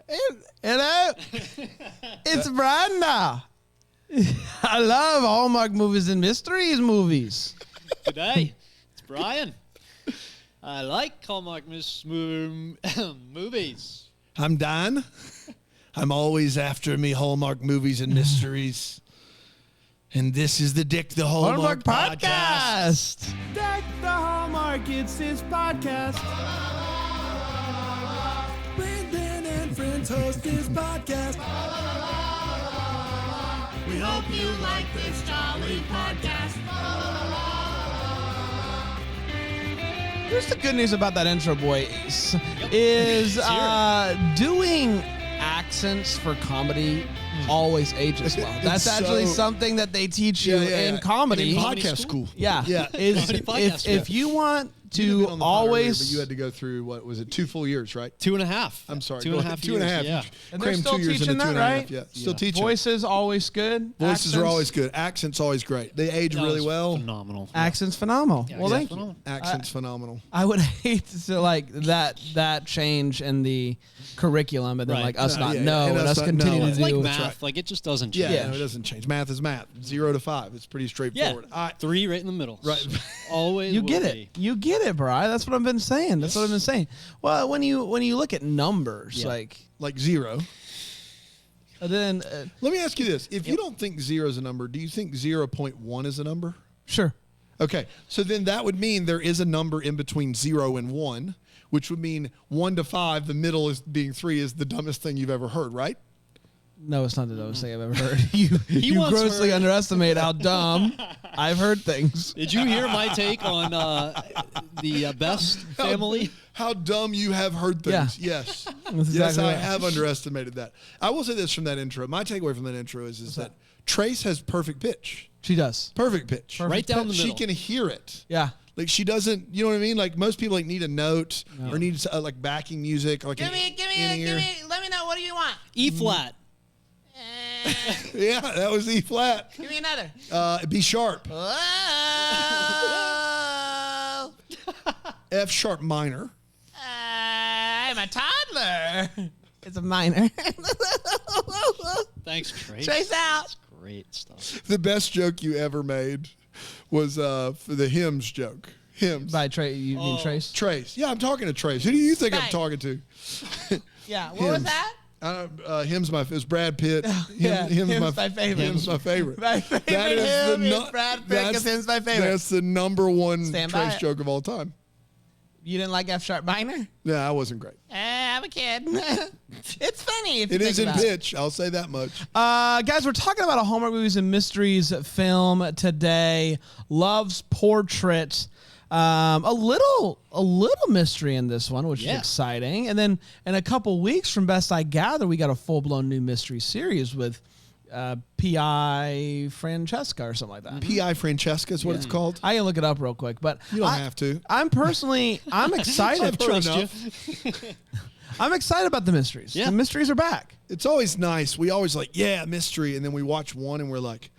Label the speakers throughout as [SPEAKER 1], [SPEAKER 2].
[SPEAKER 1] Hello. It's Brenda. I love Hallmark movies and mysteries movies.
[SPEAKER 2] Good day. It's Brian. I like Hallmark movies.
[SPEAKER 3] I'm Don. I'm always after me Hallmark movies and mysteries. And this is the Dick the Hallmark podcast.
[SPEAKER 1] Dick the Hallmark, it's his podcast.
[SPEAKER 3] Brandon and friends host this podcast.
[SPEAKER 4] We hope you like this jolly podcast.
[SPEAKER 1] Here's the good news about that intro, boys, is doing accents for comedy always ages well. That's actually something that they teach you in comedy.
[SPEAKER 3] In podcast school.
[SPEAKER 1] Yeah. If you want
[SPEAKER 3] You
[SPEAKER 1] to always...
[SPEAKER 3] but you had to go through, what was it, 2 full years, right?
[SPEAKER 2] 2.5.
[SPEAKER 3] I'm sorry.
[SPEAKER 2] 2.5
[SPEAKER 3] 2.5
[SPEAKER 2] years, yeah.
[SPEAKER 1] And they're
[SPEAKER 3] Cram
[SPEAKER 1] still
[SPEAKER 3] 2 years
[SPEAKER 1] teaching
[SPEAKER 3] into
[SPEAKER 1] that,
[SPEAKER 3] 2.5,
[SPEAKER 1] right?
[SPEAKER 3] Yeah, still teaching.
[SPEAKER 1] Voices always good.
[SPEAKER 3] Voices are
[SPEAKER 1] Accents?
[SPEAKER 3] always good. Accents always great. They age really well.
[SPEAKER 2] Phenomenal.
[SPEAKER 1] Accents phenomenal.
[SPEAKER 2] Yeah,
[SPEAKER 1] well, thank
[SPEAKER 2] phenomenal.
[SPEAKER 1] you.
[SPEAKER 3] Accents phenomenal.
[SPEAKER 1] I would hate to like that change in the curriculum, and then
[SPEAKER 2] Right.
[SPEAKER 1] like us not
[SPEAKER 3] And
[SPEAKER 1] know, and us
[SPEAKER 3] not
[SPEAKER 1] continue
[SPEAKER 3] know.
[SPEAKER 1] to
[SPEAKER 2] It's
[SPEAKER 1] do.
[SPEAKER 2] like
[SPEAKER 3] That's
[SPEAKER 2] math.
[SPEAKER 3] right.
[SPEAKER 2] Like, it just doesn't change.
[SPEAKER 3] Yeah, no, it doesn't change. Math is math. 0 to 5. It's pretty straightforward.
[SPEAKER 2] 3 right in the middle.
[SPEAKER 3] Right.
[SPEAKER 2] Always
[SPEAKER 1] You
[SPEAKER 2] will
[SPEAKER 1] get
[SPEAKER 2] be.
[SPEAKER 1] it. You get it, Bri. That's what I've been saying. That's what I've been saying. Well, when you look at numbers, like
[SPEAKER 3] 0.
[SPEAKER 1] then
[SPEAKER 3] Let me ask you this. If you don't think 0 is a number, do you think 0.1 is a number?
[SPEAKER 1] sure.
[SPEAKER 3] Okay, so then that would mean there is a number in between 0 and 1, which would mean 1 to 5, the middle is being 3, is the dumbest thing you've ever heard, right?
[SPEAKER 1] No, it's not the dumbest thing I've ever heard. You
[SPEAKER 2] once
[SPEAKER 1] grossly
[SPEAKER 2] heard-
[SPEAKER 1] underestimate how dumb I've heard things.
[SPEAKER 2] Did you hear my take on the Best family?
[SPEAKER 3] How dumb you have heard things.
[SPEAKER 1] Yeah.
[SPEAKER 3] Yes.
[SPEAKER 1] That's
[SPEAKER 3] Yes,
[SPEAKER 1] exactly
[SPEAKER 3] I
[SPEAKER 1] right.
[SPEAKER 3] have underestimated that. I will say this from that intro. My takeaway from that intro is that Trace has perfect pitch.
[SPEAKER 1] She does.
[SPEAKER 3] Perfect pitch.
[SPEAKER 2] Right down the
[SPEAKER 3] She
[SPEAKER 2] middle.
[SPEAKER 3] can hear it.
[SPEAKER 1] Yeah.
[SPEAKER 3] Like, she doesn't, you know what I mean? Like, most people like need a note or need like backing music. Like
[SPEAKER 4] Let me know. What do you want?
[SPEAKER 2] E flat.
[SPEAKER 3] Yeah, that was E flat.
[SPEAKER 4] Give me another.
[SPEAKER 3] B sharp.
[SPEAKER 4] Oh,
[SPEAKER 3] F sharp minor.
[SPEAKER 4] I'm a toddler.
[SPEAKER 1] It's a minor.
[SPEAKER 2] Thanks, Trace.
[SPEAKER 4] Trace out.
[SPEAKER 2] That's great stuff.
[SPEAKER 3] The best joke you ever made was for the hymns joke. Hymns.
[SPEAKER 1] By you mean Trace?
[SPEAKER 3] Trace. Yeah, I'm talking to Trace. Who do you think I'm
[SPEAKER 4] Right.
[SPEAKER 3] talking to?
[SPEAKER 4] Yeah. What was
[SPEAKER 3] Hymns.
[SPEAKER 4] that?
[SPEAKER 3] Hymns it was Brad Pitt.
[SPEAKER 1] Hymns my favorite.
[SPEAKER 3] Hymns my favorite.
[SPEAKER 1] My favorite
[SPEAKER 3] That is
[SPEAKER 1] hymn
[SPEAKER 3] the
[SPEAKER 1] is Brad Pitt, 'cause hymn's my favorite.
[SPEAKER 3] That's the number one
[SPEAKER 1] Stand by
[SPEAKER 3] Trace
[SPEAKER 1] it.
[SPEAKER 3] joke of all time.
[SPEAKER 1] You didn't like F sharp minor?
[SPEAKER 3] Yeah, I wasn't great.
[SPEAKER 4] I'm a kid. It's funny if you
[SPEAKER 3] It
[SPEAKER 4] think
[SPEAKER 3] is in
[SPEAKER 4] about
[SPEAKER 3] pitch. I'll say that much.
[SPEAKER 1] Guys, we're talking about a Hallmark Movies and Mysteries film today. Love's Portrait. A little mystery in this one, which is exciting. And then in a couple weeks, from best I gather, we got a full-blown new mystery series with P.I. Francesca or something like that.
[SPEAKER 3] P.I. Francesca is what it's called.
[SPEAKER 1] I can look it up real quick, but
[SPEAKER 3] You don't have to.
[SPEAKER 1] I'm excited.
[SPEAKER 2] Trust you.
[SPEAKER 1] I'm excited about the mysteries.
[SPEAKER 2] Yeah.
[SPEAKER 1] The mysteries are back.
[SPEAKER 3] It's always nice. We always like, mystery. And then we watch one and we're like,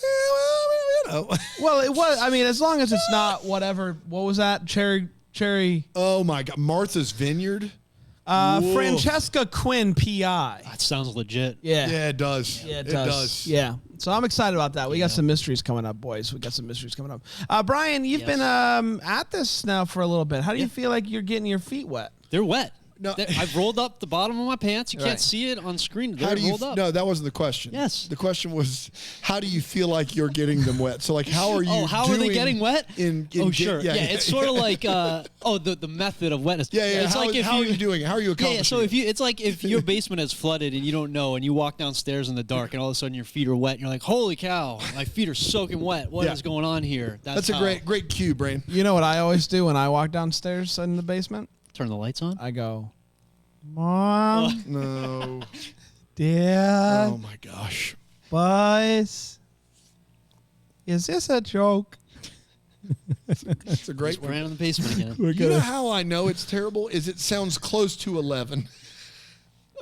[SPEAKER 3] well, you know.
[SPEAKER 1] Well, it was. I mean, as long as it's not whatever. What was that? Cherry.
[SPEAKER 3] Oh, my God. Martha's Vineyard? Whoa.
[SPEAKER 1] Francesca Quinn, P.I.
[SPEAKER 2] That sounds legit.
[SPEAKER 1] Yeah.
[SPEAKER 3] Yeah, it does.
[SPEAKER 1] Yeah, it does. Yeah. So I'm excited about that. We got some mysteries coming up, boys. We got some mysteries coming up. Brian, you've been at this now for a wasn't the How do you feel like you're getting your feet wet?
[SPEAKER 2] They're wet.
[SPEAKER 3] No.
[SPEAKER 2] I've rolled up the bottom of my pants. You
[SPEAKER 1] Right.
[SPEAKER 2] can't see it on screen. They're
[SPEAKER 3] How do you?
[SPEAKER 2] rolled up.
[SPEAKER 3] No, that wasn't the question.
[SPEAKER 2] Yes.
[SPEAKER 3] The question was, how do you feel like you're getting them wet? So, like, how are you?
[SPEAKER 2] Oh, how are they
[SPEAKER 3] doing
[SPEAKER 2] getting wet?
[SPEAKER 3] Sure.
[SPEAKER 2] Yeah, it's sort of like the method of wetness.
[SPEAKER 3] Yeah.
[SPEAKER 2] It's
[SPEAKER 3] How,
[SPEAKER 2] like if
[SPEAKER 3] how are you doing it? How are you accomplishing?
[SPEAKER 2] Yeah, so it's like if your basement is flooded and you don't know, and you walk downstairs in the dark, and all of a sudden your feet are wet, and you're like, "Holy cow, my feet are soaking wet. What is going on here?"
[SPEAKER 3] That's a great cue, Brain.
[SPEAKER 1] You know what I always do when I walk downstairs in the basement?
[SPEAKER 2] Turn the lights on.
[SPEAKER 1] I go, Mom,
[SPEAKER 3] No.
[SPEAKER 1] Dad,
[SPEAKER 3] Oh my gosh.
[SPEAKER 1] boys, is this a joke?
[SPEAKER 3] That's a great
[SPEAKER 2] We're
[SPEAKER 3] one.
[SPEAKER 2] in the basement again.
[SPEAKER 3] You know how I know it's terrible? Is it sounds close to 11.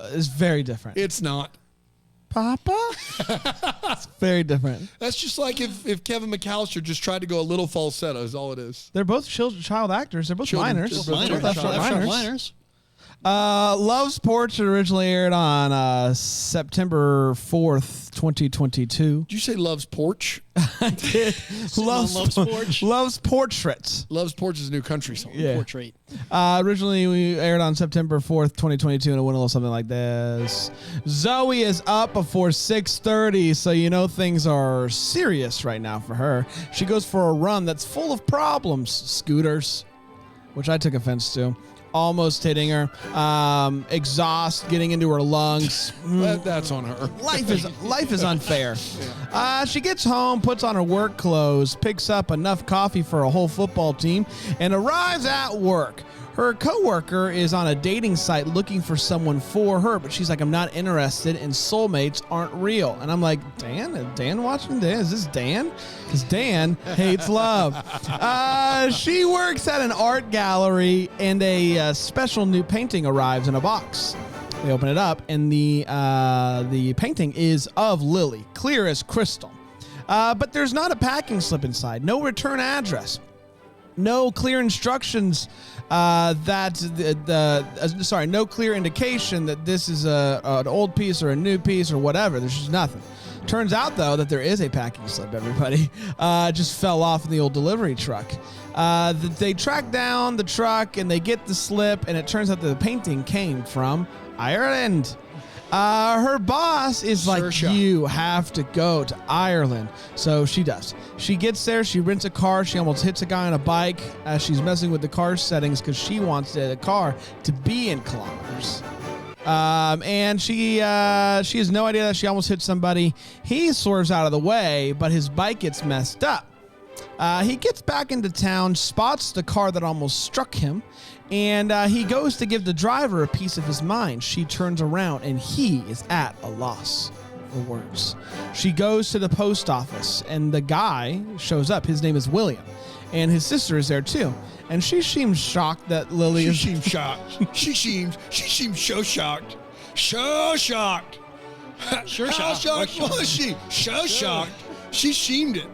[SPEAKER 1] It's very different.
[SPEAKER 3] It's not.
[SPEAKER 1] Papa? It's very different.
[SPEAKER 3] That's just like if Kevin McAllister just tried to go a little falsetto is all it is.
[SPEAKER 1] They're both child actors. They're both
[SPEAKER 3] Children-
[SPEAKER 1] minors.
[SPEAKER 3] they're both
[SPEAKER 1] Both
[SPEAKER 3] child
[SPEAKER 1] minors.
[SPEAKER 2] Minors.
[SPEAKER 1] Love's Portrait originally aired on September 4th, 2022.
[SPEAKER 3] Did you say Love's Porch?
[SPEAKER 1] I did.
[SPEAKER 2] Love's Porch?
[SPEAKER 1] Love's Portrait.
[SPEAKER 3] Love's Porch is a new country song.
[SPEAKER 1] Yeah.
[SPEAKER 2] Portrait.
[SPEAKER 1] Originally, we aired on September 4th, 2022, and it went a little something like this. Zoe is up before 6:30, so you know things are serious right now for her. She goes for a run that's full of problems. Scooters, which I took offense to. Almost hitting her. Exhaust getting into her lungs.
[SPEAKER 3] That's on her.
[SPEAKER 1] Life is unfair. She gets home, puts on her work clothes, picks up enough coffee for a whole football team, and arrives at work. Her coworker is on a dating site looking for someone for her, but she's like, I'm not interested, and soulmates aren't real. And I'm like, Dan? Is Dan watching? Dan? Is this Dan? Because Dan hates love. She works at an art gallery, and a special new painting arrives in a box. They open it up, and the painting is of Lily, clear as crystal. But there's not a packing slip inside, no return address. No clear instructions no clear indication that this is an old piece or a new piece or whatever. There's just nothing. Turns out, though, that there is a packing slip, everybody. Just fell off in the old delivery truck. They track down the truck and they get the slip, and it turns out that the painting came from Ireland. Her boss is like, you have to go to Ireland. So she does. She gets there. She rents a car. She almost hits a guy on a bike as she's messing with the car settings because she wants the car to be in kilometers. And she has no idea that she almost hit somebody. He swerves out of the way, but his bike gets messed up. He gets back into town, spots the car that almost struck him, and he goes to give the driver a piece of his mind. She turns around, and he is at a loss for words. She goes to the post office, and the guy shows up. His name is William, and his sister is there too. And she seems shocked that Lily is...
[SPEAKER 3] She seems shocked. She seems so shocked. So shocked.
[SPEAKER 2] Sure
[SPEAKER 3] How
[SPEAKER 2] shocked.
[SPEAKER 3] shocked was she? So shocked. She seemed it.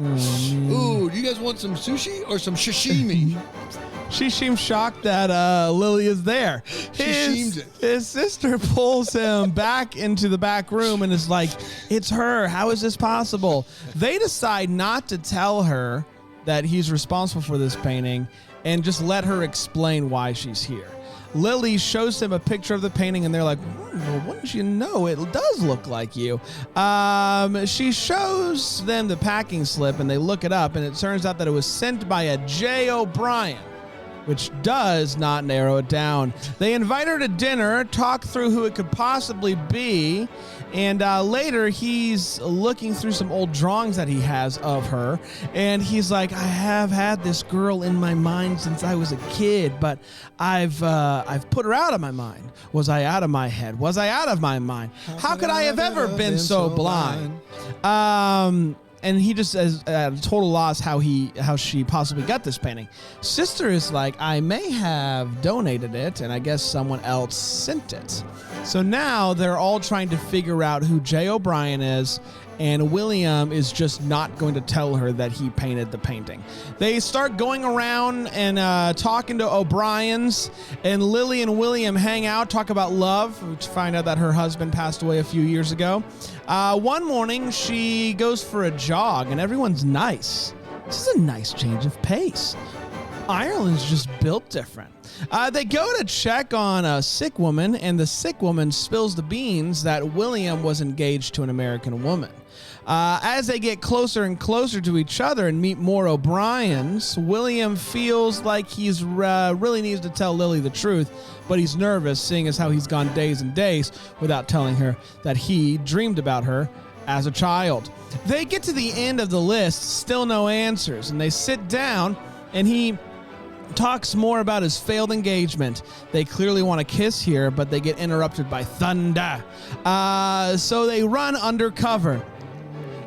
[SPEAKER 3] Ooh, do you guys want some sushi or some sashimi?
[SPEAKER 1] She seems shocked that Lily is there. His sister pulls him back into the back room and is like, it's her. How is this possible? They decide not to tell her that he's responsible for this painting and just let her explain why she's here. Lily shows him a picture of the painting, and they're like, well, wouldn't you know, it does look like you. She shows them the packing slip, and they look it up, and it turns out that it was sent by a J. O'Brien, which does not narrow it down. They invite her to dinner, talk through who it could possibly be, and later he's looking through some old drawings that he has of her, and he's like, I have had this girl in my mind since I was a kid, but I've put her out of my mind. Was I out of my head? Was I out of my mind? How could I have ever been so blind? And he just is at a total loss how she possibly got this painting. Sister is like, I may have donated it, and I guess someone else sent it. So now they're all trying to figure out who J. O'Brien is, and William is just not going to tell her that he painted the painting. They start going around and talking to O'Briens, and Lily and William hang out, talk about love, to find out that her husband passed away a few years ago. One morning, she goes for a jog, and everyone's nice. This is a nice change of pace. Ireland's just built different. They go to check on a sick woman, and the sick woman spills the beans that William was engaged to an American woman. As they get closer and closer to each other and meet more O'Briens, William feels like he's really needs to tell Lily the truth, but he's nervous, seeing as how he's gone days and days without telling her that he dreamed about her as a child. They get to the end of the list, still no answers, and they sit down, and he talks more about his failed engagement. They clearly want to kiss here, but they get interrupted by thunder. So they run undercover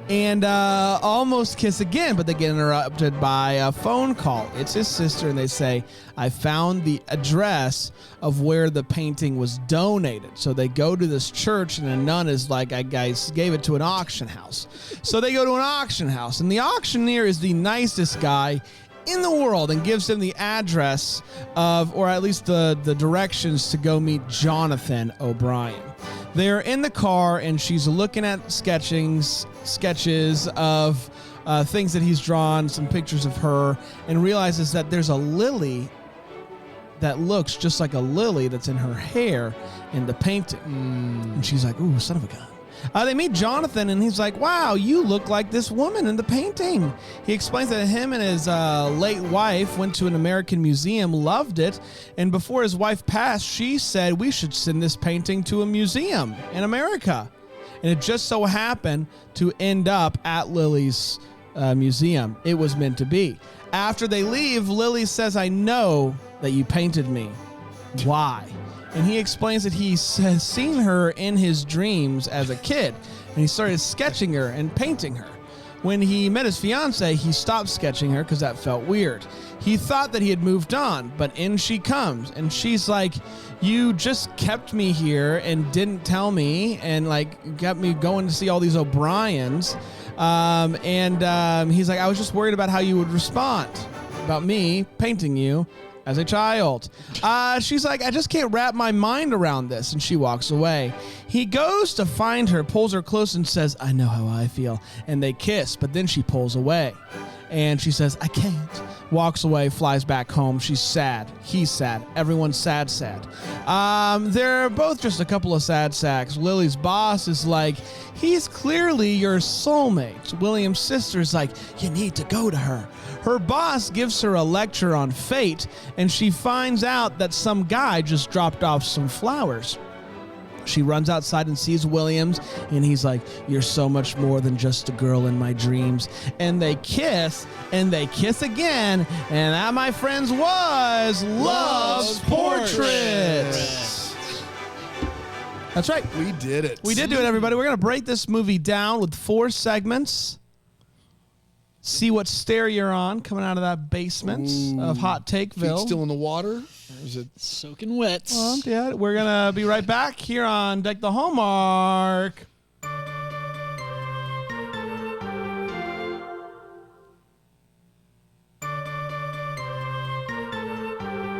[SPEAKER 1] and almost kiss again, but they get interrupted by a phone call. It's his sister, and they say, I found the address of where the painting was donated. So they go to this church, and a nun is like, I guys gave it to an auction house. So they go to an auction house, and the auctioneer is the nicest guy in the world and gives him the address of, or at least the directions to go meet Jonathan O'Brien. They're in the car, and she's looking at sketches of things that he's drawn, some pictures of her, and realizes that there's a lily that looks just like a lily that's in her hair in the painting. And she's like, ooh, son of a gun. They meet Jonathan, and he's like, wow, you look like this woman in the painting. He explains that him and his late wife went to an American museum, loved it, and before his wife passed, she said, we should send this painting to a museum in America. And it just so happened to end up at Lily's museum. It was meant to be. After they leave, Lily says, I know that you painted me. Why? And he explains that he has seen her in his dreams as a kid, and he started sketching her and painting her. When he met his fiancée, he stopped sketching her because that felt weird. He thought that he had moved on, but in she comes, and she's like, you just kept me here and didn't tell me, and like got me going to see all these O'Briens. He's like, I was just worried about how you would respond about me painting you as a child. She's like, I just can't wrap my mind around this, and she walks away. He goes to find her, pulls her close, and says, I know how I feel, and they kiss, but then she pulls away, and she says, I can't. Walks away, flies back home. She's sad. He's sad. Everyone's sad. They're both just a couple of sad sacks. Lily's boss is like, he's clearly your soulmate. William's sister's like, you need to go to her. Her boss gives her a lecture on fate, and she finds out that some guy just dropped off some flowers. She runs outside and sees Williams, and he's like, you're so much more than just a girl in my dreams. And they kiss again, and that, my friends, was Love's Portrait. That's right.
[SPEAKER 3] We did it.
[SPEAKER 1] We did do it, everybody. We're going to break this movie down with 4 segments. See what stair you're on coming out of that basement of Hot Takeville.
[SPEAKER 3] Feet still in the water? Or is it
[SPEAKER 2] soaking wet?
[SPEAKER 1] Yeah, we're going to be right back here on Deck the Hallmark.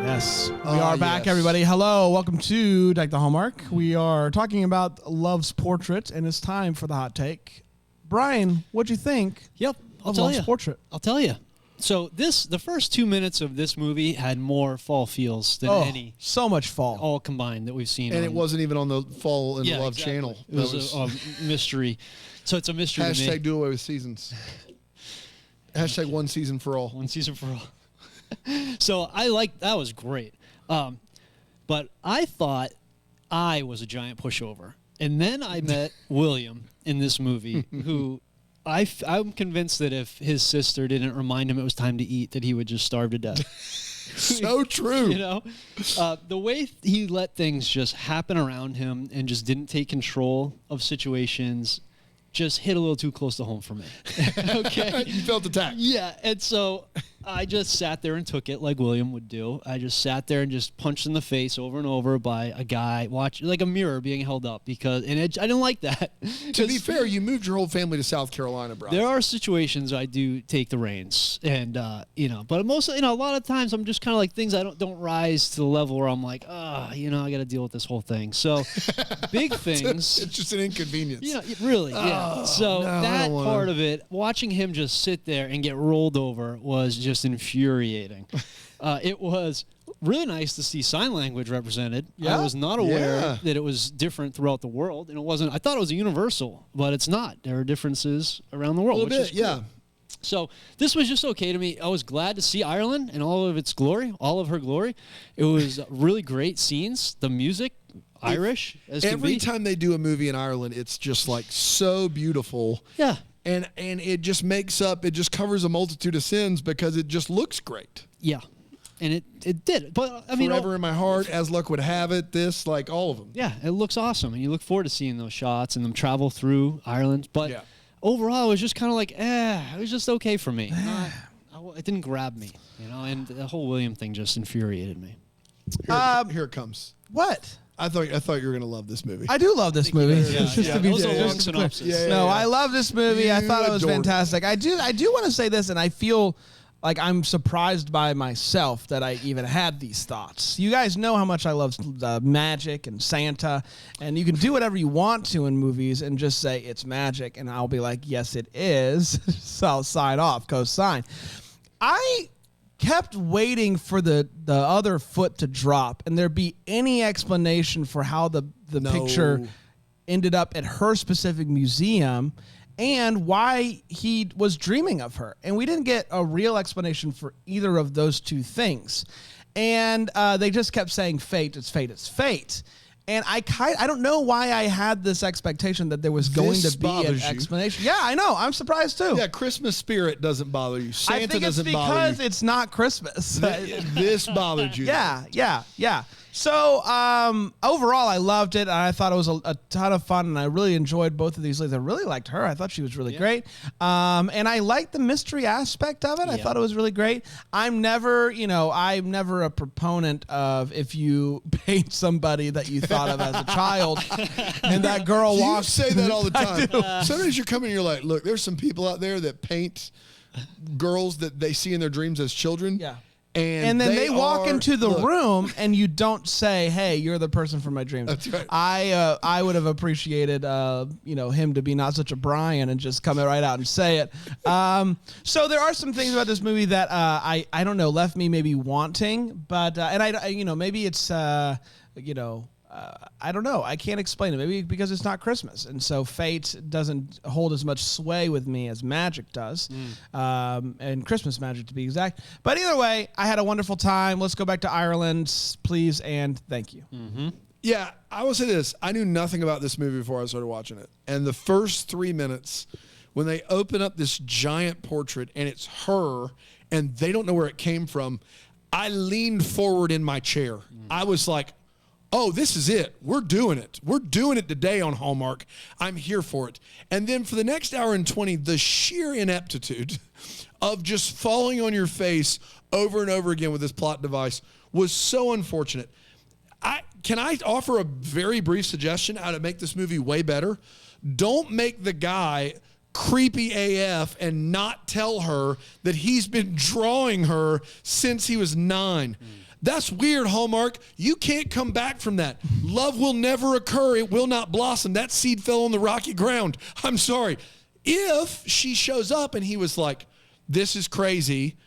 [SPEAKER 1] Yes, we are back, everybody. Hello, welcome to Deck the Hallmark. We are talking about Love's Portrait, and it's time for the hot take. Brian, what'd you think?
[SPEAKER 2] Yep,
[SPEAKER 1] of Love's Portrait?
[SPEAKER 2] I'll tell you. So the first 2 minutes of this movie had more fall feels than any.
[SPEAKER 1] So much fall.
[SPEAKER 2] All combined that we've seen.
[SPEAKER 3] And it wasn't even on the Fall in Love channel.
[SPEAKER 2] It was a mystery. So it's a mystery to me.
[SPEAKER 3] Hashtag do away with seasons. Hashtag one season for all.
[SPEAKER 2] One season for all. So that was great. But I thought I was a giant pushover. And then I met William in this movie, who I'm convinced that if his sister didn't remind him it was time to eat, that he would just starve to death.
[SPEAKER 3] So true.
[SPEAKER 2] You know, the way he let things just happen around him and just didn't take control of situations just hit a little too close to home for me. Okay.
[SPEAKER 3] You felt attacked.
[SPEAKER 2] Yeah. And so I just sat there and took it like William would do. I just sat there and just punched in the face over and over by a guy, like a mirror being held up, I didn't like that.
[SPEAKER 3] To be fair, you moved your whole family to South Carolina, bro.
[SPEAKER 2] There are situations I do take the reins, and but mostly, a lot of times I'm just kind of like things I don't rise to the level where I'm like, I got to deal with this whole thing. So big things.
[SPEAKER 3] It's just an inconvenience.
[SPEAKER 2] Really. Yeah. So
[SPEAKER 3] no,
[SPEAKER 2] that part of it, watching him just sit there and get rolled over was just infuriating. It was really nice to see sign language represented.
[SPEAKER 1] Yeah?
[SPEAKER 2] I was not aware that it was different throughout the world, and it wasn't. I thought it was a universal, but it's not. There are differences around the world.
[SPEAKER 3] A little bit,
[SPEAKER 2] cool.
[SPEAKER 3] yeah.
[SPEAKER 2] So this was just okay to me. I was glad to see Ireland in all of its glory, all of her glory. It was really great scenes. The music, Irish as can be.
[SPEAKER 3] Every time they do a movie in Ireland, it's just like so beautiful.
[SPEAKER 2] Yeah.
[SPEAKER 3] And it just it just covers a multitude of sins because it just looks great.
[SPEAKER 2] Yeah. And it did. But I mean,
[SPEAKER 3] Forever in My Heart, As Luck Would Have It, all of them.
[SPEAKER 2] Yeah, it looks awesome. And you look forward to seeing those shots and them travel through Ireland. But overall, it was just kind of like, it was just okay for me. It didn't grab me, and the whole William thing just infuriated me.
[SPEAKER 3] Here it comes.
[SPEAKER 1] What?
[SPEAKER 3] I thought you were going to love this movie.
[SPEAKER 1] I do love this movie.
[SPEAKER 2] That was a long synopsis.
[SPEAKER 1] I love this movie. I thought it was fantastic. I do want to say this, and I feel like I'm surprised by myself that I even had these thoughts. You guys know how much I love magic and Santa, and you can do whatever you want to in movies and just say it's magic, and I'll be like, yes, it is. So I'll sign off, co-sign. I kept waiting for the other foot to drop and there be any explanation for how the picture ended up at her specific museum and why he was dreaming of her. And we didn't get a real explanation for either of those two things. And they just kept saying fate, it's fate, it's fate. And I don't know why I had this expectation that there was going to be an explanation. Yeah, I know. I'm surprised too.
[SPEAKER 3] Yeah, Christmas spirit doesn't bother you. Santa doesn't bother you.
[SPEAKER 1] I think it's because it's not Christmas.
[SPEAKER 3] This bothered you.
[SPEAKER 1] Yeah. So overall, I loved it. And I thought it was a ton of fun, and I really enjoyed both of these leads. I really liked her. I thought she was really great. And I liked the mystery aspect of it. I thought it was really great. I'm never a proponent of if you paint somebody that you thought of as a child, and that girl walks.
[SPEAKER 3] You say that all the time. Sometimes you're coming and you're like, look, there's some people out there that paint girls that they see in their dreams as children.
[SPEAKER 1] Yeah. And then they walk into the room, and you don't say, "Hey, you're the person from my dreams."
[SPEAKER 3] That's right.
[SPEAKER 1] I would have appreciated, him to be not such a Brian and just come right out and say it. So there are some things about this movie that I don't know, left me maybe wanting, but maybe it's I don't know. I can't explain it. Maybe because it's not Christmas. And so fate doesn't hold as much sway with me as magic does. And Christmas magic, to be exact. But either way, I had a wonderful time. Let's go back to Ireland, please, and thank you.
[SPEAKER 3] Mm-hmm. Yeah, I will say this. I knew nothing about this movie before I started watching it. And the first 3 minutes, when they open up this giant portrait, and it's her, and they don't know where it came from, I leaned forward in my chair. I was like, oh, this is it. We're doing it. We're doing it today on Hallmark. I'm here for it. And then for the next hour and 20, the sheer ineptitude of just falling on your face over and over again with this plot device was so unfortunate. Can I offer a very brief suggestion how to make this movie way better? Don't make the guy creepy AF and not tell her that he's been drawing her since he was 9. That's weird, Hallmark. You can't come back from that. Love will never occur. It will not blossom. That seed fell on the rocky ground. I'm sorry. If she shows up and he was like, this is crazy.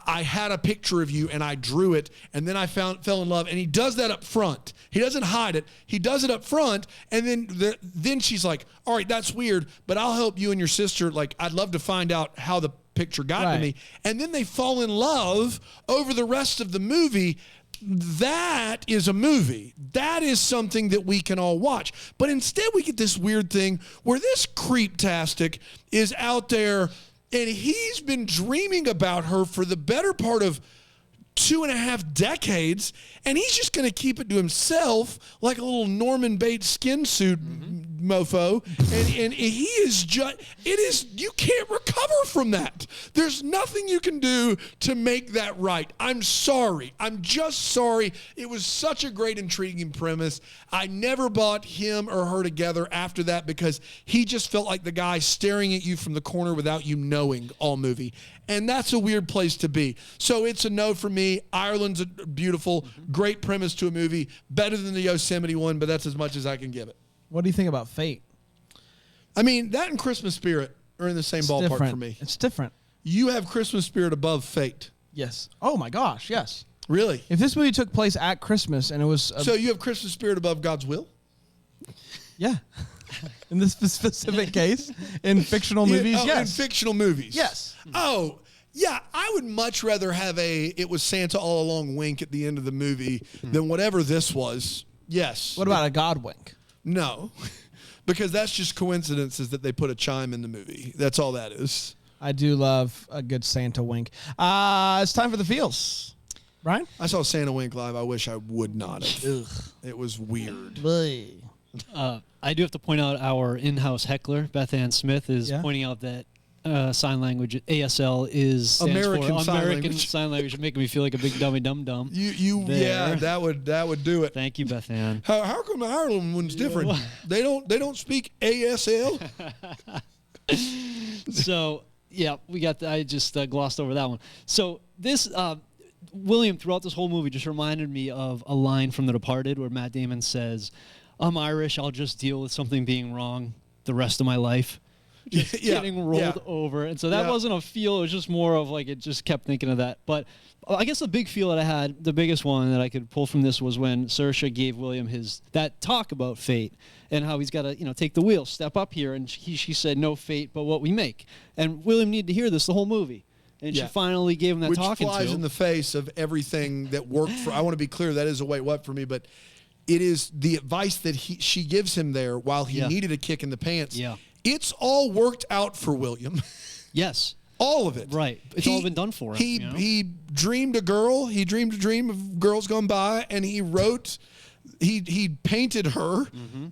[SPEAKER 3] I had a picture of you and I drew it, and then I fell in love, and he does that up front. He doesn't hide it. He does it up front, and then she's like, all right, that's weird, but I'll help you and your sister. Like, I'd love to find out how the picture got to me. And then they fall in love over the rest of the movie. That is a movie. That is something that we can all watch. But instead we get this weird thing where this creep-tastic is out there, and he's been dreaming about her for the better part of 2.5 decades, and he's just going to keep it to himself like a little Norman Bates skin suit mofo. And he is just, you can't recover from that. There's nothing you can do to make that right. I'm sorry. I'm just sorry. It was such a great, intriguing premise. I never bought him or her together after that because he just felt like the guy staring at you from the corner without you knowing all movie. And that's a weird place to be. So it's a no for me. Ireland's a beautiful, great premise to a movie. Better than the Yosemite one, but that's as much as I can give it.
[SPEAKER 1] What do you think about Fate?
[SPEAKER 3] I mean, that and Christmas Spirit are in the same ballpark for me.
[SPEAKER 1] It's different.
[SPEAKER 3] You have Christmas Spirit above Fate.
[SPEAKER 1] Yes. Oh, my gosh, yes.
[SPEAKER 3] Really?
[SPEAKER 1] If this movie took place at Christmas and it was...
[SPEAKER 3] So you have Christmas Spirit above God's will?
[SPEAKER 1] Yeah. In this specific case, in fictional movies, yes.
[SPEAKER 3] In fictional movies.
[SPEAKER 1] Yes.
[SPEAKER 3] Oh, yeah, I would much rather have it was Santa all along wink at the end of the movie than whatever this was. Yes.
[SPEAKER 1] What about a God wink?
[SPEAKER 3] No, because that's just coincidences that they put a chime in the movie. That's all that is.
[SPEAKER 1] I do love a good Santa wink. It's time for the feels. Brian?
[SPEAKER 3] I saw Santa wink live. I wish I would not have. It was weird.
[SPEAKER 2] I do have to point out our in-house heckler, Beth Ann Smith, is pointing out that sign language ASL stands
[SPEAKER 3] American
[SPEAKER 2] for
[SPEAKER 3] Sign
[SPEAKER 2] American
[SPEAKER 3] Language.
[SPEAKER 2] Sign Language, making me feel like a big dummy dum dum.
[SPEAKER 3] Yeah, that would do it.
[SPEAKER 2] Thank you, Beth Ann.
[SPEAKER 3] How come the Ireland one's different? They don't speak ASL.
[SPEAKER 2] So Yeah, we got. I just glossed over that one. So this William throughout this whole movie just reminded me of a line from The Departed where Matt Damon says, "I'm Irish. I'll just deal with something being wrong the rest of my life." Just getting rolled over, and so that wasn't a feel. It was just more of like it just kept thinking of that. But I guess the big feel that I had, the biggest one that I could pull from this was when Saoirse gave William that talk about fate and how he's got to take the wheel, step up here, and she said, "No fate, but what we make." And William needed to hear this the whole movie, and she finally gave him that talking to.
[SPEAKER 3] Which flies in the face of everything that worked for. I want to be clear, that is a wait what for me, but it is the advice that she gives him there while he needed a kick in the pants.
[SPEAKER 2] Yeah.
[SPEAKER 3] It's all worked out for William.
[SPEAKER 2] Yes.
[SPEAKER 3] All of it.
[SPEAKER 2] Right. It's all been done for him.
[SPEAKER 3] He dreamed a girl. He dreamed a dream of girls gone by, and he wrote, he painted her,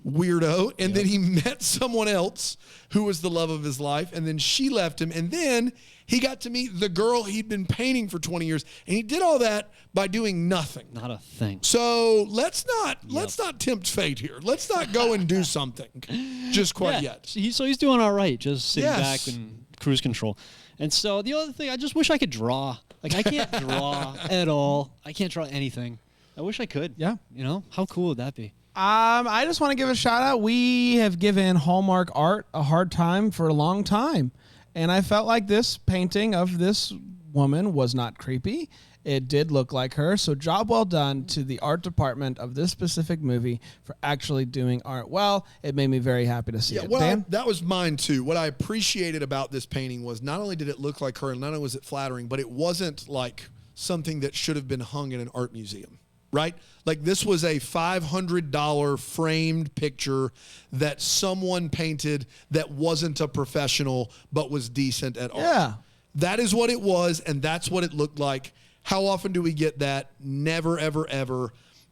[SPEAKER 3] weirdo, and then he met someone else who was the love of his life, and then she left him, and then he got to meet the girl he'd been painting for 20 years, and he did all that by doing nothing.
[SPEAKER 2] Not a thing.
[SPEAKER 3] So let's not tempt fate here. Let's not go and do something just quite yet.
[SPEAKER 2] So he's doing all right, just sitting back and cruise control. And so the other thing, I just wish I could draw. Like, I can't draw at all. I can't draw anything. I wish I could.
[SPEAKER 1] Yeah.
[SPEAKER 2] How cool would that be?
[SPEAKER 1] I just want to give a shout out. We have given Hallmark art a hard time for a long time. And I felt like this painting of this woman was not creepy. It did look like her. So job well done to the art department of this specific movie for actually doing art well. It made me very happy to see it. Dan?
[SPEAKER 3] That was mine too. What I appreciated about this painting was not only did it look like her, and not only was it flattering, but it wasn't like something that should have been hung in an art museum. Right? Like, this was a $500 framed picture that someone painted that wasn't a professional but was decent at art.
[SPEAKER 1] Yeah.
[SPEAKER 3] That is what it was, and that's what it looked like. How often do we get that? Never, ever, ever.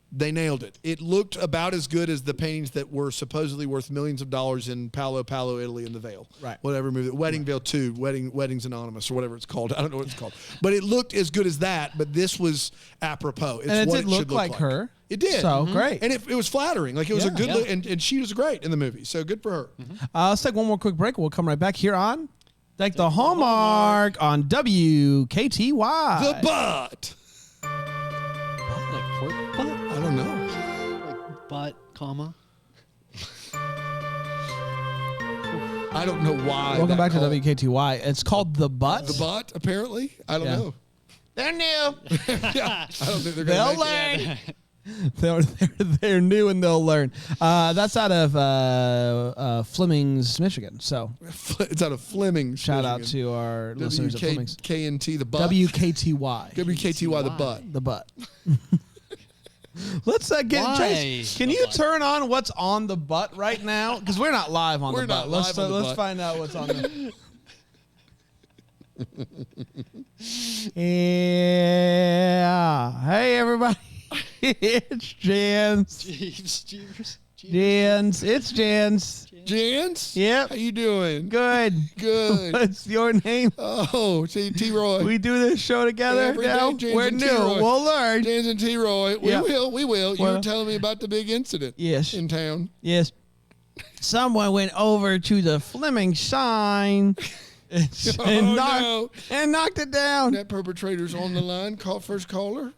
[SPEAKER 3] They nailed it. It looked about as good as the paintings that were supposedly worth millions of dollars in Palo, Italy in the Veil.
[SPEAKER 1] Right.
[SPEAKER 3] Whatever movie. Wedding Veil 2, Weddings Anonymous, or whatever it's called. I don't know what it's called. But it looked as good as that, but this was apropos. It's
[SPEAKER 1] and it
[SPEAKER 3] what
[SPEAKER 1] did
[SPEAKER 3] it
[SPEAKER 1] look
[SPEAKER 3] should look
[SPEAKER 1] like her.
[SPEAKER 3] It did.
[SPEAKER 1] So great.
[SPEAKER 3] And it was flattering. Like, it was a good look, and she was great in the movie. So good for her.
[SPEAKER 1] Let's take one more quick break. We'll come right back here on the Hallmark on WKTY.
[SPEAKER 3] The butt.
[SPEAKER 2] Like pork butt?
[SPEAKER 3] I don't know.
[SPEAKER 2] Like butt, comma.
[SPEAKER 3] I don't know why.
[SPEAKER 1] Welcome back to WKTY. It's called The Butt.
[SPEAKER 3] The butt, apparently. I don't know.
[SPEAKER 1] They're new.
[SPEAKER 3] Yeah. I don't think they're going to
[SPEAKER 1] They'll learn. They're new and they'll learn. That's out of Fleming's, Michigan. So
[SPEAKER 3] it's out of Fleming's.
[SPEAKER 1] shout out to our listeners at Fleming's.
[SPEAKER 3] WKT, the butt.
[SPEAKER 1] WKTY.
[SPEAKER 3] WKTY, the butt.
[SPEAKER 1] The butt. Let's get Chase. Can you turn on what's on the butt right now? Because we're not live on the butt. Let's find out what's on the. Yeah. Hey everybody. It's Jans. Jans. It's Jans.
[SPEAKER 3] Jans?
[SPEAKER 1] Yep.
[SPEAKER 3] How you doing?
[SPEAKER 1] Good.
[SPEAKER 3] Good.
[SPEAKER 1] What's your name?
[SPEAKER 3] Oh, T-Roy.
[SPEAKER 1] We do this show together
[SPEAKER 3] Every
[SPEAKER 1] now.
[SPEAKER 3] day, Jans
[SPEAKER 1] We're
[SPEAKER 3] and
[SPEAKER 1] new.
[SPEAKER 3] T-Roy.
[SPEAKER 1] We'll learn.
[SPEAKER 3] Jans and T-Roy. We will. You were telling me about the big incident.
[SPEAKER 1] Yes.
[SPEAKER 3] In town.
[SPEAKER 1] Yes. Someone went over to the Fleming sign and knocked it down.
[SPEAKER 3] That perpetrator's on the line. Call first caller.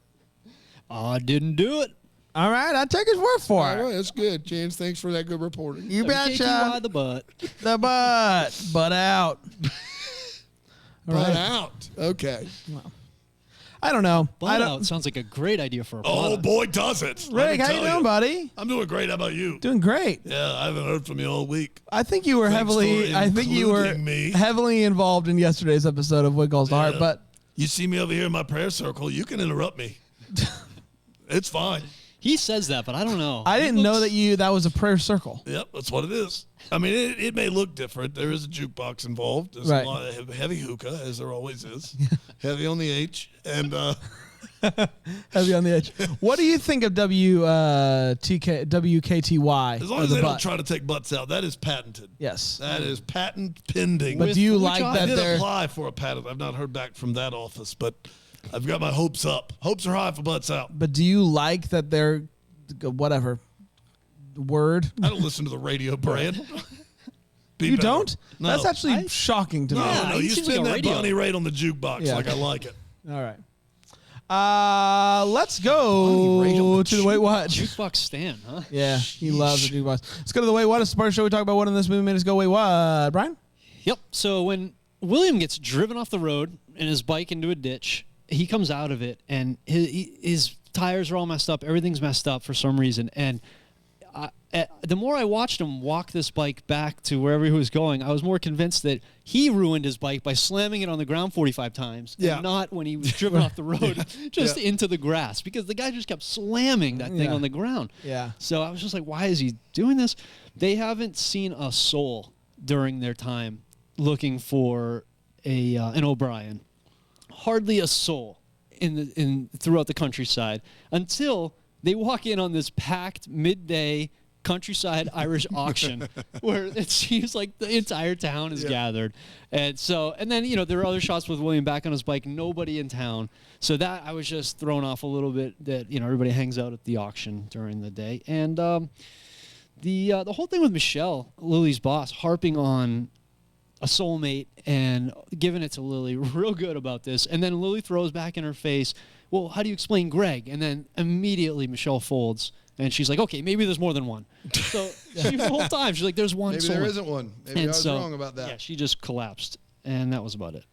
[SPEAKER 2] I didn't do it.
[SPEAKER 1] All right, I take his word for
[SPEAKER 3] All
[SPEAKER 1] it.
[SPEAKER 3] right, that's good, Jans. Thanks for that good reporting.
[SPEAKER 1] You betcha.
[SPEAKER 2] WKTY, the butt.
[SPEAKER 1] The butt. Butt out.
[SPEAKER 3] Butt out. Okay.
[SPEAKER 1] I don't know.
[SPEAKER 2] Butt out sounds like a great idea for a product.
[SPEAKER 5] Boy, does it.
[SPEAKER 1] Rick, how you doing, buddy?
[SPEAKER 5] I'm doing great. How about you?
[SPEAKER 1] Doing great.
[SPEAKER 5] Yeah, I haven't heard from you all week.
[SPEAKER 1] I think you were
[SPEAKER 5] Thanks including me.
[SPEAKER 1] heavily involved in yesterday's episode of Wiggles the Heart, but
[SPEAKER 5] You see me over here in my prayer circle, you can interrupt me. It's fine.
[SPEAKER 2] He says that, but I don't know.
[SPEAKER 1] I didn't know that was a prayer circle.
[SPEAKER 5] Yep, that's what it is. I mean, it may look different. There is a jukebox involved. There's
[SPEAKER 1] Right.
[SPEAKER 5] a lot of heavy hookah, as there always is. Heavy on the H. And
[SPEAKER 1] Heavy on the edge. What do you think of WKTY?
[SPEAKER 5] as long as they don't try to take butts out, that is patented.
[SPEAKER 1] Yes.
[SPEAKER 5] That is patent pending.
[SPEAKER 1] But do you like
[SPEAKER 5] I
[SPEAKER 1] that
[SPEAKER 5] did
[SPEAKER 1] they're...
[SPEAKER 5] apply for a patent. I've not heard back from that office, but I've got my hopes up. Hopes are high for butts out.
[SPEAKER 1] But do you like that they're... Whatever. Word?
[SPEAKER 5] I don't listen to the radio brand.
[SPEAKER 1] You
[SPEAKER 5] better.
[SPEAKER 1] don't?
[SPEAKER 5] No.
[SPEAKER 1] That's actually shocking to me.
[SPEAKER 2] Yeah,
[SPEAKER 5] No,
[SPEAKER 2] he
[SPEAKER 5] you
[SPEAKER 2] seems
[SPEAKER 5] spin
[SPEAKER 2] like a
[SPEAKER 5] that
[SPEAKER 2] radio.
[SPEAKER 5] Bonnie Raitt on the jukebox
[SPEAKER 1] Yeah.
[SPEAKER 5] like I like it.
[SPEAKER 1] All right. Let's go
[SPEAKER 3] Bonnie Raitt on the
[SPEAKER 1] to the Wait What.
[SPEAKER 2] Jukebox Stan, huh?
[SPEAKER 1] Yeah, he loves the jukebox. Let's go to the Wait What. It's the part of the show we talk about what in this movie made us go Wait What. Brian?
[SPEAKER 2] Yep. So when William gets driven off the road and his bike into a ditch, he comes out of it and his tires are all messed up. Everything's messed up for some reason. And the more I watched him walk this bike back to wherever he was going, I was more convinced that he ruined his bike by slamming it on the ground 45 times, and not when he was driven off the road into the grass, because the guy just kept slamming that thing on the ground.
[SPEAKER 1] Yeah.
[SPEAKER 2] So I was just like, why is he doing this? They haven't seen a soul during their time looking for an O'Brien. Hardly a soul throughout the countryside until they walk in on this packed midday countryside Irish auction where it seems like the entire town is gathered. And then, there are other shots with William back on his bike, nobody in town. So that I was just thrown off a little bit that, everybody hangs out at the auction during the day. And the whole thing with Michelle, Lily's boss, harping on a soulmate and giving it to Lily, real good about this. And then Lily throws back in her face, well, how do you explain Greg? And then immediately Michelle folds. And she's like, okay, maybe there's more than one. So the whole time, she's like, there's one
[SPEAKER 3] Maybe
[SPEAKER 2] soul.
[SPEAKER 3] there isn't one. Maybe I was wrong about that.
[SPEAKER 2] Yeah, she just collapsed. And that was about it.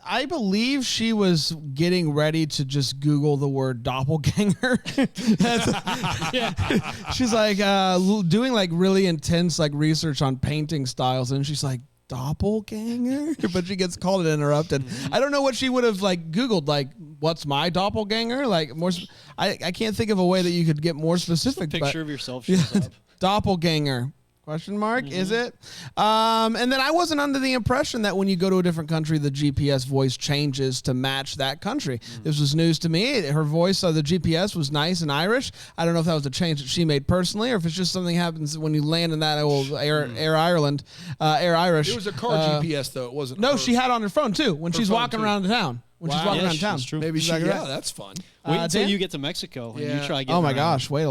[SPEAKER 1] I believe she was getting ready to just Google the word doppelganger. She's like doing like really intense like research on painting styles, and she's like, doppelganger? But she gets called and interrupted. I don't know what she would have like Googled, like, what's my doppelganger? Like more. I can't think of a way that you could get more specific.
[SPEAKER 2] Just a picture of yourself shows up.
[SPEAKER 1] Doppelganger. Question mark, is it? And then I wasn't under the impression that when you go to a different country, the GPS voice changes to match that country. This was news to me. Her voice, the GPS was nice and Irish. I don't know if that was a change that she made personally or if it's just something happens when you land in that old Air Irish.
[SPEAKER 3] It was a car GPS, though. It wasn't.
[SPEAKER 1] No,
[SPEAKER 3] her.
[SPEAKER 1] she had on her phone, too, when she's
[SPEAKER 3] phone,
[SPEAKER 1] walking
[SPEAKER 3] too.
[SPEAKER 1] around town. When she's walking around town.
[SPEAKER 2] that's true.
[SPEAKER 3] Maybe she.
[SPEAKER 1] Exactly
[SPEAKER 3] Yeah,
[SPEAKER 1] right.
[SPEAKER 3] that's fun.
[SPEAKER 2] Wait until
[SPEAKER 1] Dan?
[SPEAKER 2] you get to Mexico and you try getting
[SPEAKER 1] Oh, my
[SPEAKER 2] around.
[SPEAKER 1] gosh. Wait.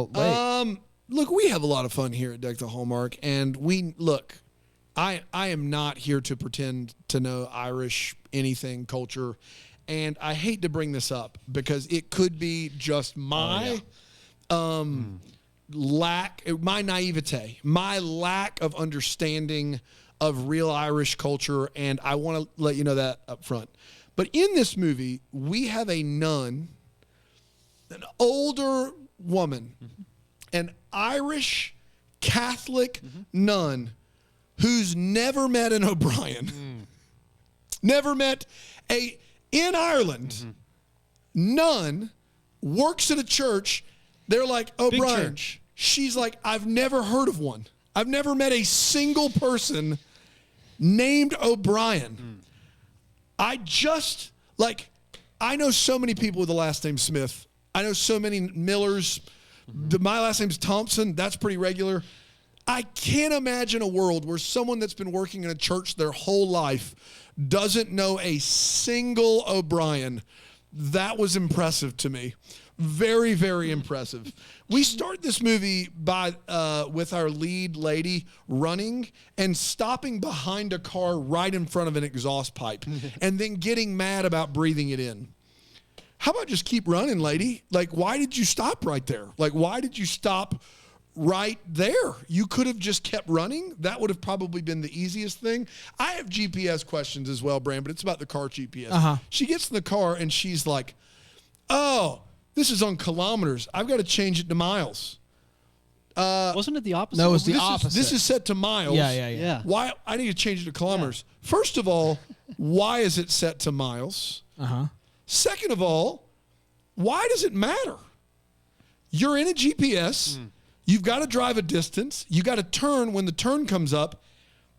[SPEAKER 3] Look, we have a lot of fun here at Deck the Hallmark, and I am not here to pretend to know Irish anything, culture, and I hate to bring this up because it could be just my my naivete, my lack of understanding of real Irish culture, and I want to let you know that up front. But in this movie, we have a nun, an older woman, an Irish Catholic nun who's never met an O'Brien, never met in Ireland, nun, works at a church. They're like, O'Brien.
[SPEAKER 2] church.
[SPEAKER 3] She's like, I've never heard of one. I've never met a single person named O'Brien. I know so many people with the last name Smith. I know so many Millers. My last name's Thompson. That's pretty regular. I can't imagine a world where someone that's been working in a church their whole life doesn't know a single O'Brien. That was impressive to me. Very, very impressive. We start this movie with our lead lady running and stopping behind a car right in front of an exhaust pipe and then getting mad about breathing it in. How about just keep running, lady? Like, why did you stop right there? Like, why did you stop right there? You could have just kept running. That would have probably been the easiest thing. I have GPS questions as well, Bran, but it's about the car GPS. She gets in the car and she's like, oh, this is on kilometers. I've got to change it to miles.
[SPEAKER 2] Wasn't it the opposite?
[SPEAKER 1] No, it was the
[SPEAKER 3] This
[SPEAKER 1] opposite.
[SPEAKER 3] is set to miles.
[SPEAKER 2] Yeah.
[SPEAKER 3] Why? I need to change it to kilometers. First of all, why is it set to miles? Second of all, why does it matter? You're in a GPS. You've got to drive a distance. You got to turn when the turn comes up.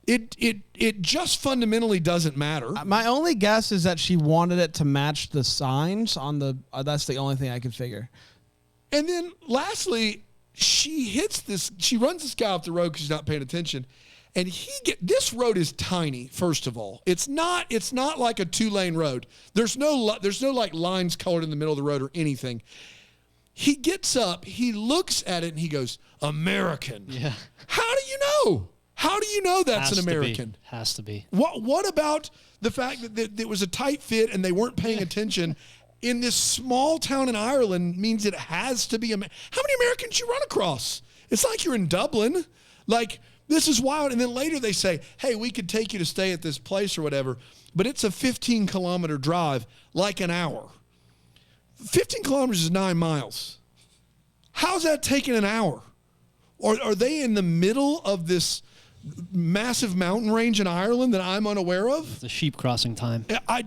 [SPEAKER 3] It just fundamentally doesn't matter.
[SPEAKER 1] My only guess is that she wanted it to match the signs on the. That's the only thing I could figure.
[SPEAKER 3] And then lastly, she runs this guy off the road because she's not paying attention. And this road is tiny, first of all. It's not like a 2-lane road. There's no like lines colored in the middle of the road or anything. He gets up, he looks at it, and he goes, American.
[SPEAKER 2] Yeah.
[SPEAKER 3] How do you know? How do you know that's an American?
[SPEAKER 2] Has to be.
[SPEAKER 3] What about the fact that it was a tight fit and they weren't paying attention? In this small town in Ireland means it has to be. How many Americans you run across? It's like you're in Dublin. Like, this is wild. And then later they say, hey, we could take you to stay at this place or whatever, but it's a 15-kilometer drive, like an hour. 15 kilometers is 9 miles. How's that taking an hour? Or are they in the middle of this massive mountain range in Ireland that I'm unaware of?
[SPEAKER 2] The sheep crossing time.
[SPEAKER 3] I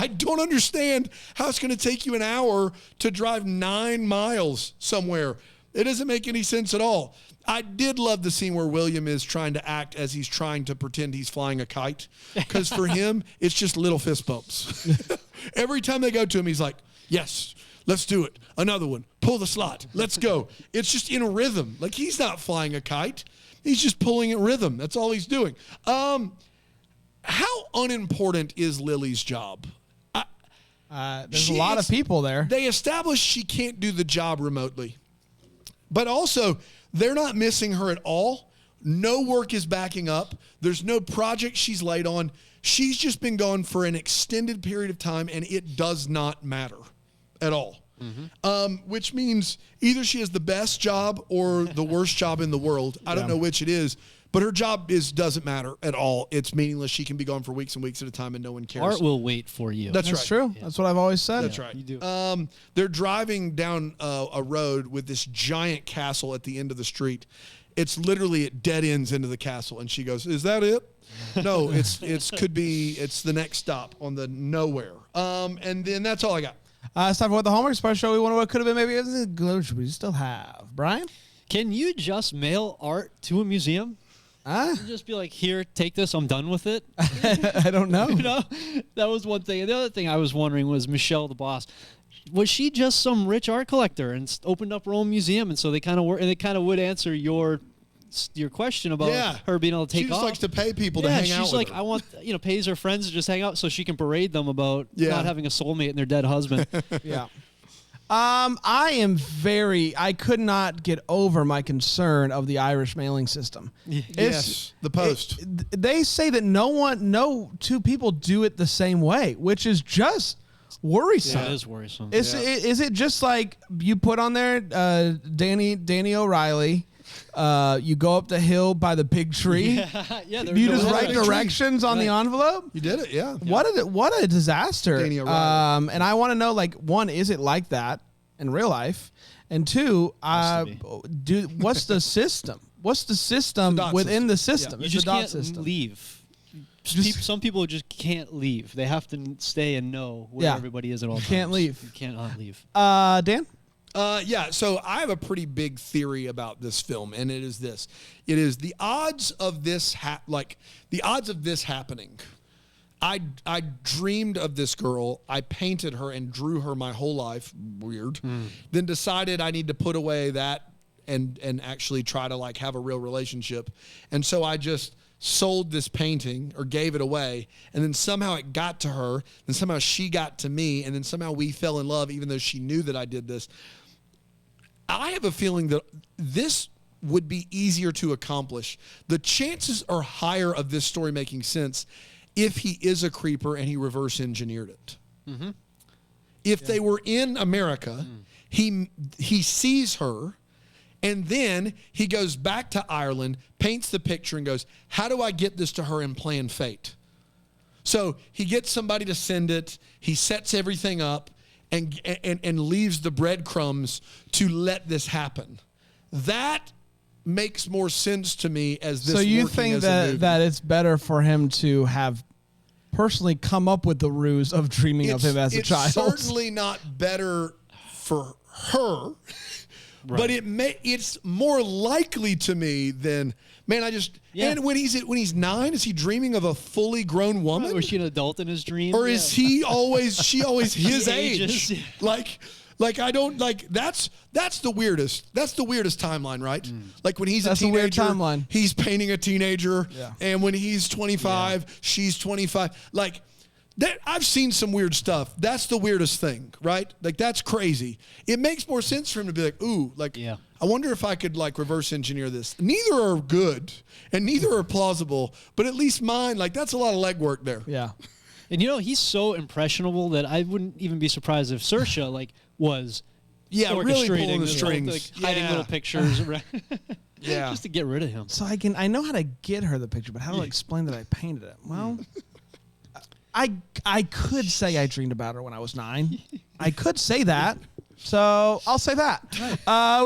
[SPEAKER 3] don't understand how it's going to take you an hour to drive 9 miles somewhere. It doesn't make any sense at all. I did love the scene where William is trying to act as he's trying to pretend he's flying a kite, because for him, it's just little fist bumps. Every time they go to him, he's like, yes, let's do it. Another one. Pull the slot. Let's go. It's just in a rhythm. Like, he's not flying a kite. He's just pulling it rhythm. That's all he's doing. How unimportant is Lily's job?
[SPEAKER 1] There's a lot of people there.
[SPEAKER 3] They established she can't do the job remotely. But also, they're not missing her at all. No work is backing up. There's no project she's laid on. She's just been gone for an extended period of time, and it does not matter at all. Which means either she has the best job or the worst job in the world. I don't know which it is, but her job doesn't matter at all. It's meaningless. She can be gone for weeks and weeks at a time, and no one cares.
[SPEAKER 2] Art will wait for you.
[SPEAKER 3] That's right.
[SPEAKER 1] True. Yeah. That's what I've always said.
[SPEAKER 3] That's right.
[SPEAKER 2] You do.
[SPEAKER 3] They're driving down a road with this giant castle at the end of the street. It's literally at dead ends into the castle, and she goes, "Is that it?" No, it's the next stop on the nowhere. And then that's all I got.
[SPEAKER 1] It's time for What the Hallmark Special Show. We wonder what could have been. Maybe it was good. We still have. Brian?
[SPEAKER 2] Can you just mail art to a museum? And just be like, here, take this. I'm done with it.
[SPEAKER 1] I don't know.
[SPEAKER 2] You know, that was one thing. And the other thing I was wondering was Michelle, the boss. Was she just some rich art collector and opened up her own museum? And so they kind of were, and it kind of would answer your question about her being able to take off.
[SPEAKER 3] She just likes to pay people to hang out with
[SPEAKER 2] she's like,
[SPEAKER 3] her.
[SPEAKER 2] I want, pays her friends to just hang out so she can berate them about not having a soulmate and their dead husband.
[SPEAKER 1] Yeah. I could not get over my concern of the Irish mailing system.
[SPEAKER 3] Yes, the post.
[SPEAKER 1] They say that no two people do it the same way, which is just worrisome.
[SPEAKER 2] Yeah, it is worrisome.
[SPEAKER 1] Is it just like you put on there, Danny O'Reilly, you go up the hill by the big tree?
[SPEAKER 2] Yeah.
[SPEAKER 1] You just write directions on the envelope?
[SPEAKER 3] You did it, yeah.
[SPEAKER 1] What a disaster.
[SPEAKER 3] Danny O'Reilly.
[SPEAKER 1] And I want to know, like, one, is it like that in real life? And two, what's the system? What's the system within the system?
[SPEAKER 2] You
[SPEAKER 1] It's
[SPEAKER 2] just
[SPEAKER 1] the dot
[SPEAKER 2] can't
[SPEAKER 1] system.
[SPEAKER 2] leave. Some people just can't leave. They have to stay and know where everybody is at all times.
[SPEAKER 1] Can't leave.
[SPEAKER 2] You cannot leave.
[SPEAKER 1] Dan?
[SPEAKER 3] So I have a pretty big theory about this film, and it is this. It is the odds of this happening. I dreamed of this girl. I painted her and drew her my whole life. Weird. Then decided I need to put away that and actually try to like have a real relationship. And so I just sold this painting or gave it away, and then somehow it got to her, then somehow she got to me, and then somehow we fell in love even though she knew that I did this. I have a feeling that this would be easier to accomplish. The chances are higher of this story making sense if he is a creeper and he reverse engineered it. If they were in America, he sees her, and then he goes back to Ireland, paints the picture, and goes, how do I get this to her and plan fate? So he gets somebody to send it. He sets everything up and leaves the breadcrumbs to let this happen. That makes more sense to me as this.
[SPEAKER 1] So you
[SPEAKER 3] working
[SPEAKER 1] think
[SPEAKER 3] as a movie.
[SPEAKER 1] that it's better for him to have personally come up with the ruse of dreaming of him as a child?
[SPEAKER 3] It's certainly not better for her. Right. But it's more likely to me than, man, and when he's 9, is he dreaming of a fully grown woman?
[SPEAKER 2] Was she an adult in his dream?
[SPEAKER 3] Or is she always his
[SPEAKER 2] ages.
[SPEAKER 3] age? Like I don't like that's the weirdest. That's the weirdest timeline, right? Like when he's a teenager,
[SPEAKER 1] weird timeline.
[SPEAKER 3] He's painting a teenager,
[SPEAKER 1] Yeah.
[SPEAKER 3] and when he's 25, she's 25. Like I've seen some weird stuff. That's the weirdest thing, right? Like, that's crazy. It makes more sense for him to be like, ooh, like,
[SPEAKER 2] Yeah.
[SPEAKER 3] I wonder if I could, like, reverse engineer this. Neither are good, and neither are plausible, but at least mine, like, that's a lot of legwork there.
[SPEAKER 1] Yeah.
[SPEAKER 2] And he's so impressionable that I wouldn't even be surprised if Saoirse was
[SPEAKER 3] really pulling the
[SPEAKER 2] this,
[SPEAKER 3] strings.
[SPEAKER 2] like, hiding little pictures, right?
[SPEAKER 3] Yeah.
[SPEAKER 2] Just to get rid of him.
[SPEAKER 1] So I know how to get her the picture, but how do I explain that I painted it? Well, I could say I dreamed about her when I was 9. I could say that. So I'll say that.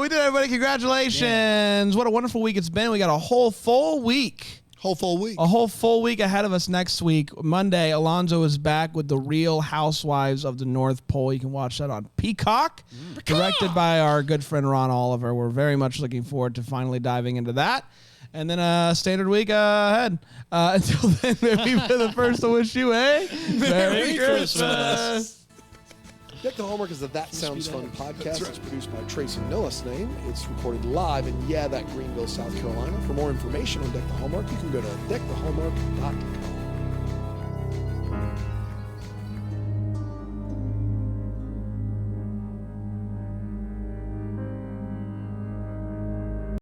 [SPEAKER 1] We did, everybody. Congratulations. Yeah. What a wonderful week it's been. We got a whole full week.
[SPEAKER 3] Whole full week.
[SPEAKER 1] A whole full week ahead of us next week. Monday, Alonzo is back with The Real Housewives of the North Pole. You can watch that on Peacock. Directed by our good friend Ron Oliver. We're very much looking forward to finally diving into that. And then a standard week ahead. Until then, maybe for the first to wish you a Merry Christmas.
[SPEAKER 6] Deck the Hallmark is a That Sounds Fun podcast. It's produced by Tracy Millis' name. It's recorded live in Greenville, South Carolina. For more information on Deck the Hallmark, you can go to deckthehallmark.com.